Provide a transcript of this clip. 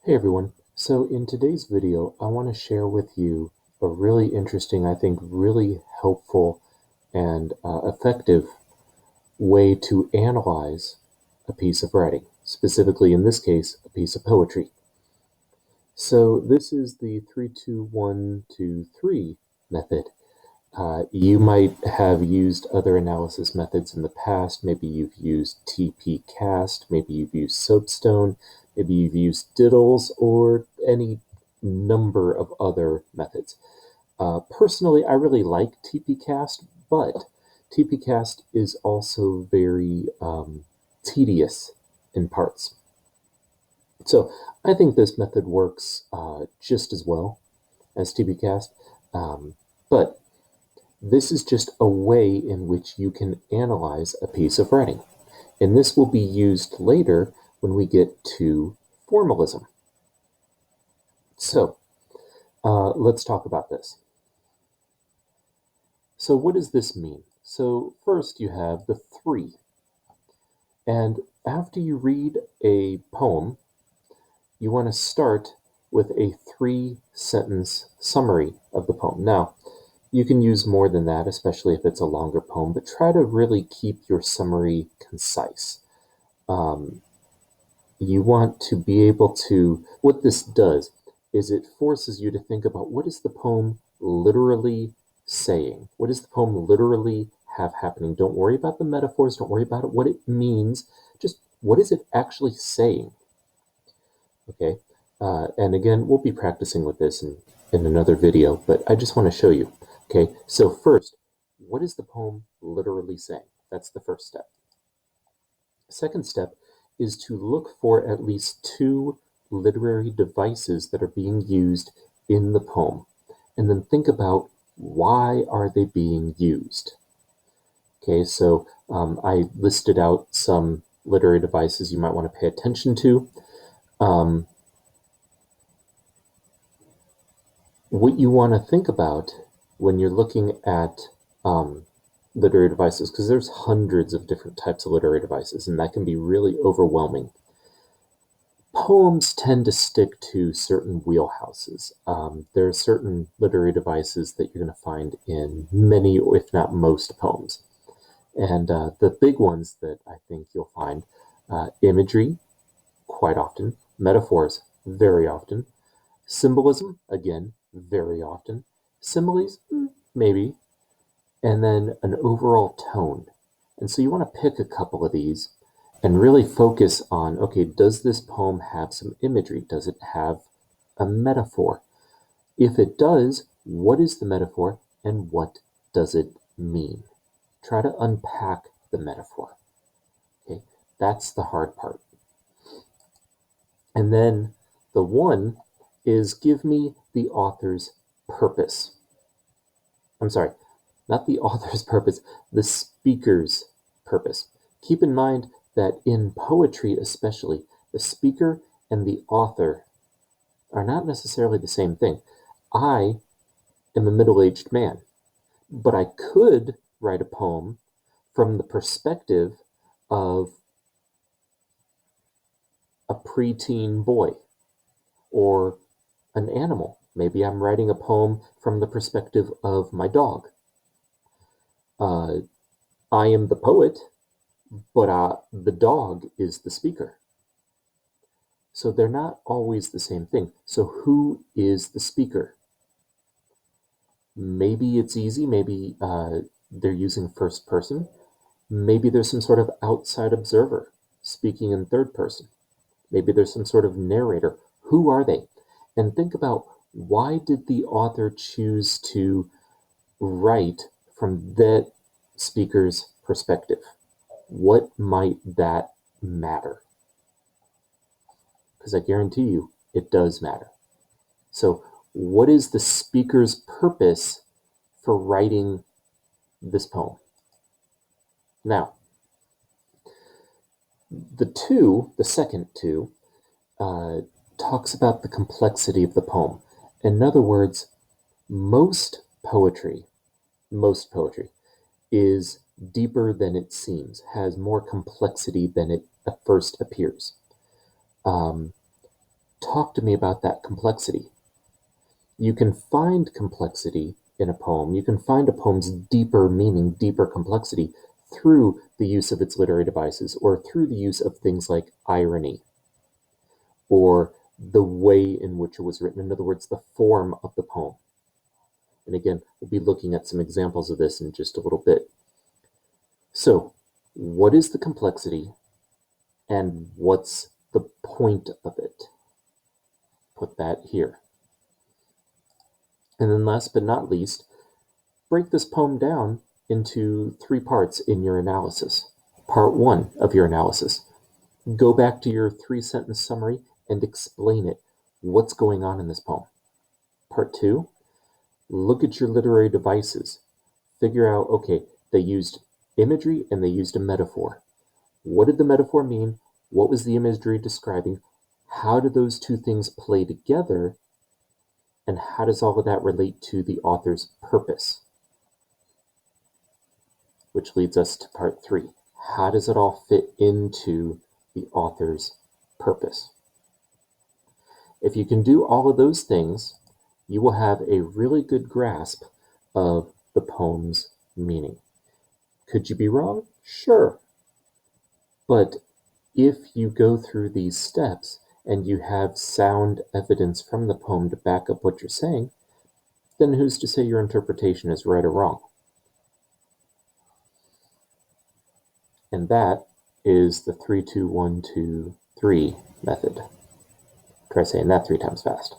Hey everyone. So in today's video, I want to share with you a really interesting, I think really helpful and effective way to analyze a piece of writing, specifically in this case, a piece of poetry. So this is the 3-2-1-2-3 method. You might have used other analysis methods in the past. Maybe you've used TP-Cast, maybe you've used Soapstone, maybe you've used Diddles, or any number of other methods. Personally, I really like TP-Cast, but TP-Cast is also very tedious in parts. So I think this method works just as well as TP-Cast, but this is just a way in which you can analyze a piece of writing. And this will be used later when we get to formalism. So let's talk about this. So what does this mean? So first you have the three. And after you read a poem, you want to start with a 3-sentence summary of the poem. Now, you can use more than that, especially if it's a longer poem, but try to really keep your summary concise. You want to be able to, what this does is it forces you to think about what is the poem literally saying? What does the poem literally have happening? Don't worry about the metaphors, don't worry about what it means, just what is it actually saying? Okay, and again, we'll be practicing with this in another video, but I just want to show you. Okay, so first, what is the poem literally saying? That's the first step. Second step is to look for at least 2 literary devices that are being used in the poem, and then think about why are they being used. Okay, so I listed out some literary devices you might want to pay attention to. What you want to think about when you're looking at literary devices, because there's hundreds of different types of literary devices, and that can be really overwhelming. Poems tend to stick to certain wheelhouses. There are certain literary devices that you're going to find in many, if not most, poems. And the big ones that I think you'll find, imagery, quite often, metaphors, very often, symbolism, again, very often, similes, maybe, and then an overall tone. And so you want to pick a couple of these and really focus on, okay, does this poem have some imagery? Does it have a metaphor? If it does, what is the metaphor and what does it mean? Try to unpack the metaphor. Okay, that's the hard part. And then the one is give me the author's purpose. I'm sorry, not the author's purpose, the speaker's purpose. Keep in mind that in poetry especially, the speaker and the author are not necessarily the same thing. I am a middle-aged man, but I could write a poem from the perspective of a preteen boy or an animal. Maybe I'm writing a poem from the perspective of my dog. I am the poet, but the dog is the speaker. So they're not always the same thing. So who is the speaker? Maybe it's easy. Maybe they're using first person. Maybe there's some sort of outside observer speaking in third person. Maybe there's some sort of narrator. Who are they? And think about, why did the author choose to write from that speaker's perspective? What might that matter? Because I guarantee you it does matter. So what is the speaker's purpose for writing this poem? Now, the second two, talks about the complexity of the poem. In other words, most poetry is deeper than it seems, has more complexity than it at first appears. talk to me about that complexity. You can find complexity in a poem. You can find a poem's deeper meaning, deeper complexity through the use of its literary devices or through the use of things like irony or the way in which it was written. In other words, the form of the poem. And again, we'll be looking at some examples of this in just a little bit. So, what is the complexity and what's the point of it? Put that here. And then last but not least, break this poem down into 3 parts in your analysis. Part 1 of your analysis. Go back to your 3-sentence summary and explain it. What's going on in this poem? Part 2, look at your literary devices. Figure out, okay, they used imagery and they used a metaphor. What did the metaphor mean? What was the imagery describing? How do those 2 things play together? And how does all of that relate to the author's purpose? Which leads us to part 3. How does it all fit into the author's purpose? If you can do all of those things, you will have a really good grasp of the poem's meaning. Could you be wrong? Sure. But if you go through these steps and you have sound evidence from the poem to back up what you're saying, then who's to say your interpretation is right or wrong? And that is the 3-2-1-2-3 method. Try saying that 3 times fast.